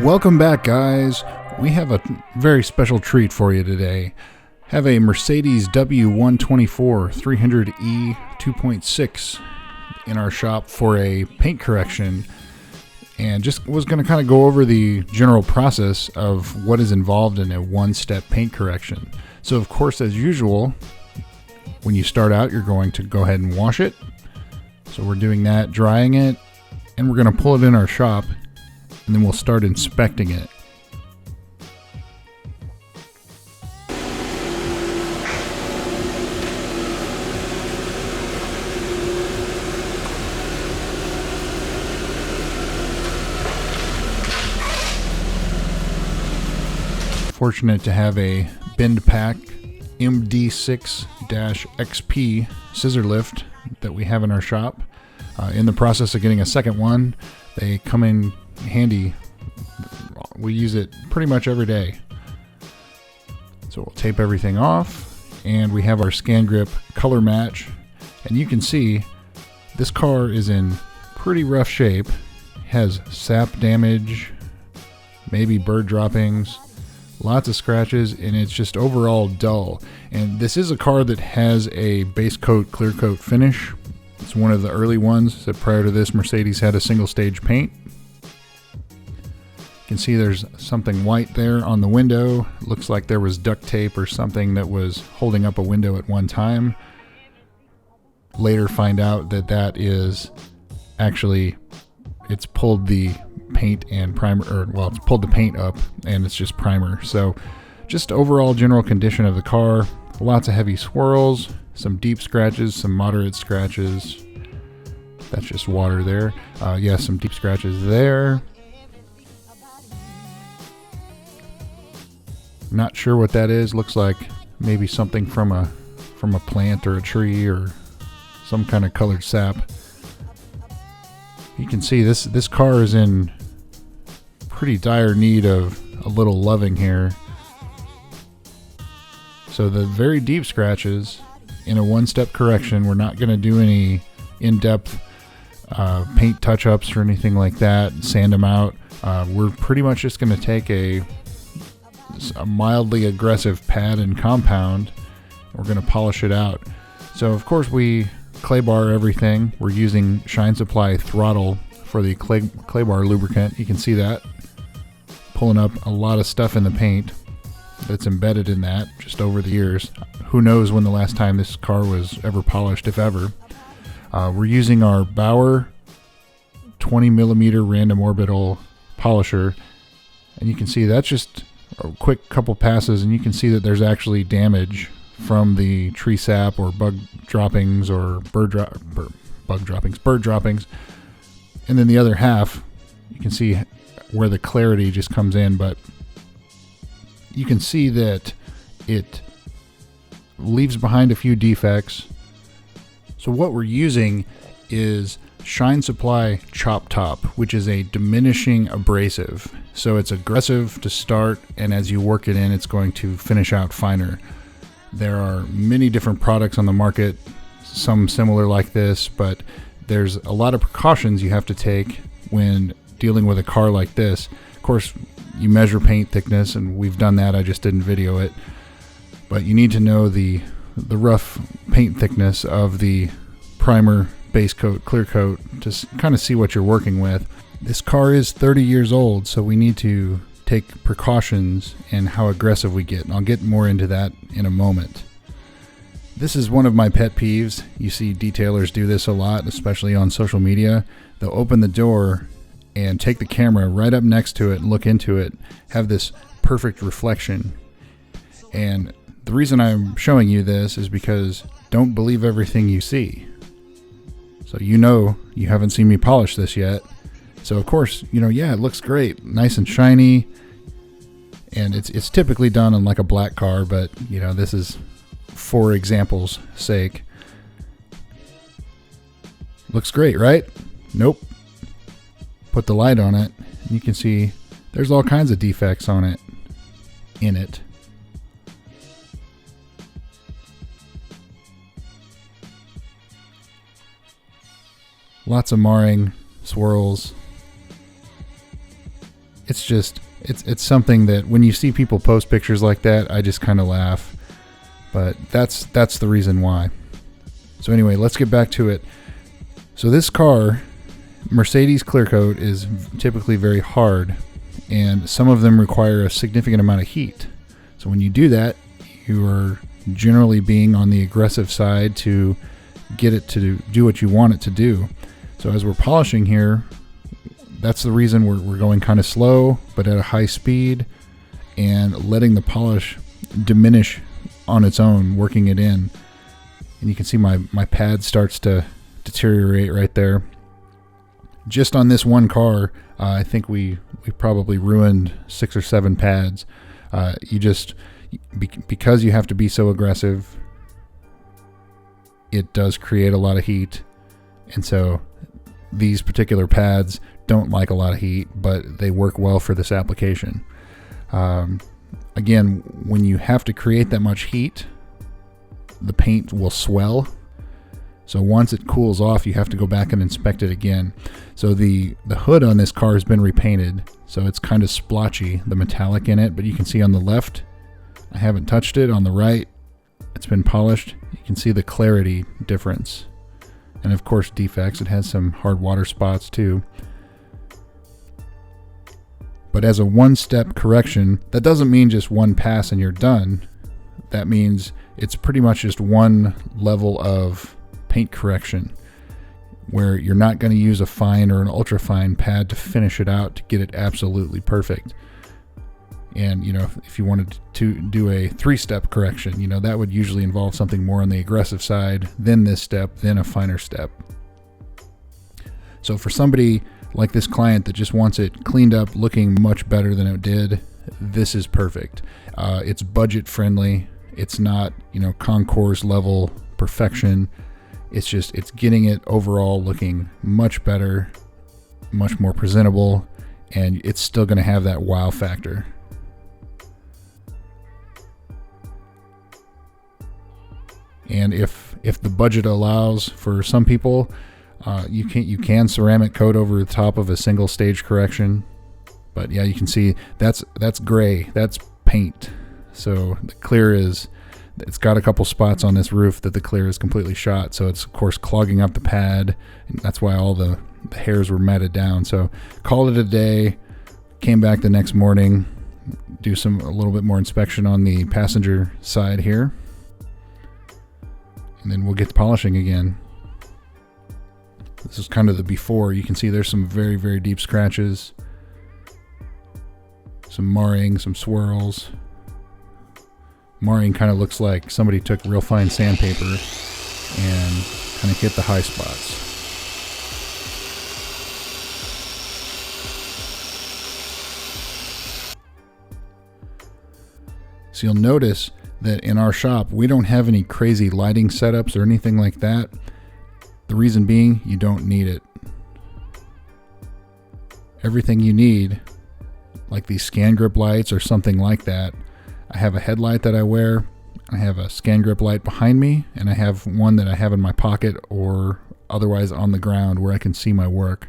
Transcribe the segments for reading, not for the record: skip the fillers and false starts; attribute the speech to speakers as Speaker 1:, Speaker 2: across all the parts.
Speaker 1: Welcome back, guys. We have a very special treat for you today. Have a Mercedes W124 300E 2.6 in our shop for a paint correction, and just was going to kind of go over the general process of what is involved in a one-step paint correction. So of course, as usual, when you start out, you're going to go ahead and wash it. So we're doing that, drying it, and we're going to pull it in our shop, and then we'll start inspecting it. Fortunate to have a Bend Pack MD6-XP scissor lift that we have in our shop. In the process of getting a second one. They come in handy. We use it pretty much every day. So we'll tape everything off, and we have our Scangrip ColorMatch, and you can see this car is in pretty rough shape. Has sap damage, maybe bird droppings, lots of scratches, and it's just overall dull. And this is a car that has a base coat, clear coat finish. It's one of the early ones that prior to this Mercedes had a single stage paint. You can see there's something white there on the window. Looks like there was duct tape or something that was holding up a window at one time. Later find out that that is actually, it's pulled the paint and primer, or well, it's pulled the paint up and it's just primer. So just overall general condition of the car, lots of heavy swirls, some deep scratches, some moderate scratches. That's just water there. Yeah, some deep scratches there. Not sure what that is. Looks like maybe something from a plant or a tree or some kind of colored sap. You can see this car is in pretty dire need of a little loving here. So the very deep scratches in a one-step correction, we're not going to do any in-depth paint touch-ups or anything like that, sand them out. We're pretty much just going to take a mildly aggressive pad and compound. We're going to polish it out. So of course we clay bar everything. We're using Shine Supply throttle for the clay bar lubricant. You can see that pulling up a lot of stuff in the paint that's embedded in that just over the years. Who knows when the last time this car was ever polished, if ever. We're using our Bauer 20mm random orbital polisher, and you can see that's just a quick couple passes, and you can see that there's actually damage from the tree sap or bug droppings or bird droppings. And then the other half, you can see where the clarity just comes in, but you can see that it leaves behind a few defects. So what we're using is Shine Supply Chop Top, which is a diminishing abrasive. So it's aggressive to start, and as you work it in, it's going to finish out finer. There are many different products on the market, some similar like this, but there's a lot of precautions you have to take when dealing with a car like this. Of course, you measure paint thickness, and we've done that. I just didn't video it. But you need to know the rough paint thickness of the primer, base coat, clear coat, to kind of see what you're working with. This car is 30 years old, so we need to take precautions in how aggressive we get. And I'll get more into that in a moment. This is one of my pet peeves. You see detailers do this a lot, especially on social media. They'll open the door and take the camera right up next to it and look into it, have this perfect reflection. And the reason I'm showing you this is because don't believe everything you see. So you know you haven't seen me polish this yet. So of course, yeah, it looks great, nice and shiny. And it's typically done on like a black car, but this is for example's sake. Looks great, right? Nope. Put the light on it, and you can see there's all kinds of defects on it, in it. Lots of marring, swirls. it's just, it's something that when you see people post pictures like that, I just kind of laugh. But that's the reason why. So anyway, let's get back to it. So this car, Mercedes clear coat, is typically very hard, and some of them require a significant amount of heat. So when you do that, you are generally being on the aggressive side to get it to do what you want it to do. So as we're polishing here, that's the reason we're going kind of slow, but at a high speed, and letting the polish diminish on its own, working it in. And you can see my pad starts to deteriorate right there. Just on this one car, I think we probably ruined 6 or 7 pads. Because you have to be so aggressive, it does create a lot of heat, and so these particular pads don't like a lot of heat, but they work well for this application. Again, when you have to create that much heat, the paint will swell. So once it cools off, you have to go back and inspect it again. So the hood on this car has been repainted, so it's kind of splotchy, the metallic in it, but you can see on the left, I haven't touched it. On the right, it's been polished. You can see the clarity difference. And of course, defects. It has some hard water spots too. But as a one-step correction, that doesn't mean just one pass and you're done. That means it's pretty much just one level of paint correction, where you're not going to use a fine or an ultra fine pad to finish it out to get it absolutely perfect. And if you wanted to do a 3-step correction, that would usually involve something more on the aggressive side, then this step, then a finer step. So for somebody like this client that just wants it cleaned up, looking much better than it did, this is perfect. It's budget friendly. It's not, concours level perfection. It's getting it overall looking much better, much more presentable, and it's still going to have that wow factor. And if the budget allows, for some people, you can ceramic coat over the top of a single stage correction. But yeah, you can see that's gray, that's paint. So the clear it's got a couple spots on this roof that the clear is completely shot. So it's of course clogging up the pad, and that's why all the hairs were matted down. So called it a day, came back the next morning, do a little bit more inspection on the passenger side here. And then we'll get to polishing again. This is kind of the before. You can see there's some very, very deep scratches, some marring, some swirls. Marring kind of looks like somebody took real fine sandpaper and kind of hit the high spots. So you'll notice that in our shop, we don't have any crazy lighting setups or anything like that. The reason being, you don't need it. Everything you need, like these Scangrip lights or something like that, I have a headlight that I wear, I have a Scangrip light behind me, and I have one that I have in my pocket or otherwise on the ground where I can see my work.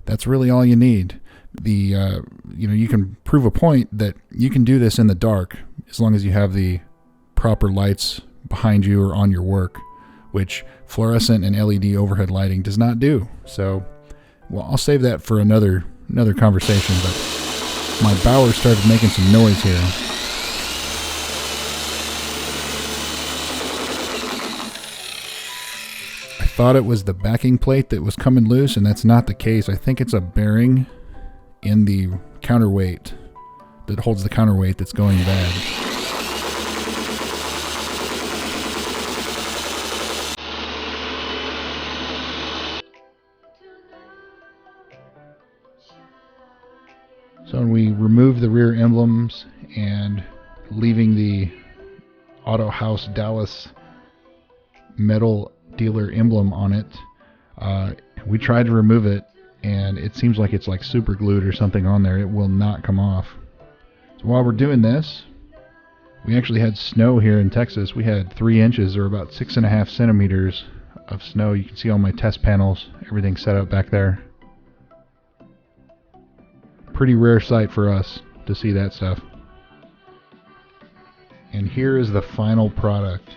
Speaker 1: That's really all you need. You can prove a point that you can do this in the dark as long as you have the proper lights behind you or on your work, which fluorescent and LED overhead lighting does not do. So, well, I'll save that for another conversation, but my Bauer started making some noise here. I thought it was the backing plate that was coming loose, and that's not the case. I think it's a bearing in the counterweight that holds the counterweight that's going bad. So we remove the rear emblems and leaving the Auto House Dallas metal dealer emblem on it. We tried to remove it, and it seems like it's like super glued or something on there. It will not come off. So while we're doing this, we actually had snow here in Texas. We had 3 inches, or about 6.5 centimeters of snow. You can see all my test panels, everything set up back there. Pretty rare sight for us to see that stuff. And here is the final product.